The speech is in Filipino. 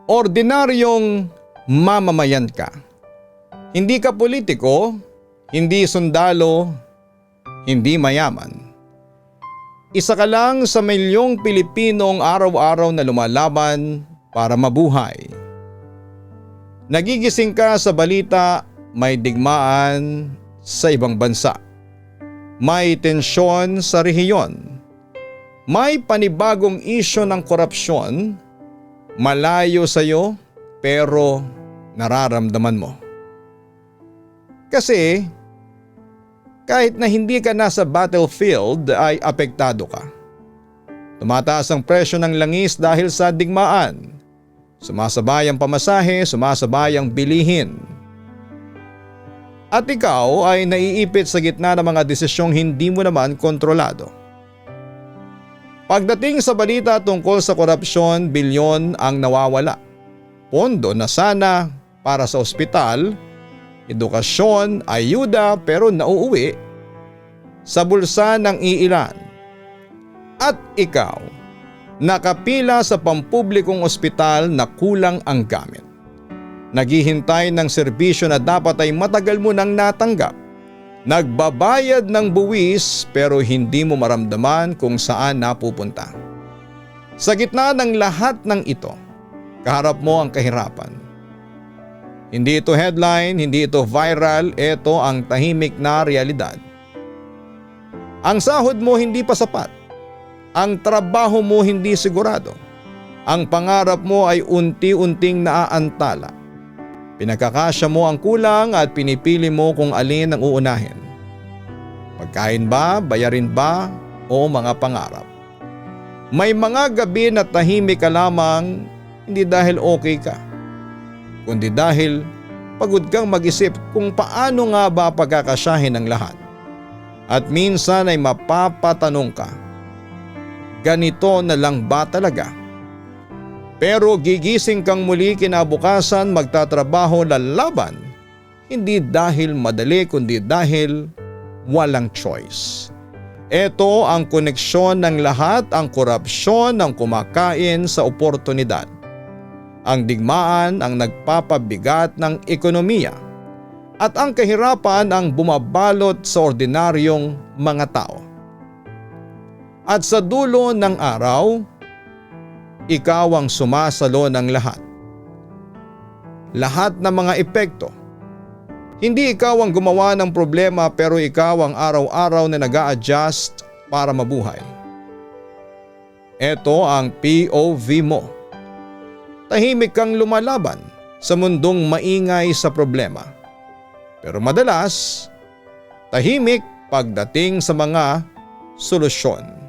Ordinaryong mamamayan ka. Hindi ka politiko, hindi sundalo, hindi mayaman. Isa ka lang sa milyong Pilipinong araw-araw na lumalaban para mabuhay. Nagigising ka sa balita, may digmaan sa ibang bansa. May tensyon sa rehiyon. May panibagong isyu ng korupsyon. Malayo sa iyo pero nararamdaman mo. Kasi kahit na hindi ka nasa battlefield ay apektado ka. Tumataas ang presyo ng langis dahil sa digmaan. Sumasabay ang pamasahe, sumasabay ang bilihin. At ikaw ay naiipit sa gitna ng mga desisyong hindi mo naman kontrolado. Pagdating sa balita tungkol sa korupsyon, bilyon ang nawawala. Pondo na sana para sa ospital, edukasyon, ayuda pero nauuwi sa bulsa ng iilan. At ikaw, nakapila sa pampublikong ospital na kulang ang gamit. Naghihintay ng serbisyo na dapat ay matagal mo nang natanggap. Nagbabayad ng buwis pero hindi mo maramdaman kung saan napupunta. Sa gitna ng lahat ng ito, kaharap mo ang kahirapan. Hindi ito headline, hindi ito viral, ito ang tahimik na realidad. Ang sahod mo hindi pa sapat. Ang trabaho mo hindi sigurado. Ang pangarap mo ay unti-unting naaantala. Pinagkakasya mo ang kulang at pinipili mo kung alin ang uunahin. Pagkain ba, bayarin ba, o mga pangarap? May mga gabi na tahimik ka lamang hindi dahil okay ka, kundi dahil pagod kang mag-isip kung paano nga ba pagkakasyahin ang lahat. At minsan ay mapapatanong ka, ganito na lang ba talaga? Pero gigising kang muli kinabukasan, magtatrabaho, lalaban, hindi dahil madali kundi dahil walang choice. Ito ang koneksyon ng lahat, ang korupsyon ng kumakain sa oportunidad. Ang digmaan ang nagpapabigat ng ekonomiya at ang kahirapan ang bumabalot sa ordinaryong mga tao. At sa dulo ng araw, ikaw ang sumasalo ng lahat. Lahat ng mga epekto. Hindi ikaw ang gumawa ng problema pero ikaw ang araw-araw na nag-a-adjust para mabuhay. Ito ang POV mo. Tahimik kang lumalaban sa mundong maingay sa problema. Pero madalas, tahimik pagdating sa mga solusyon.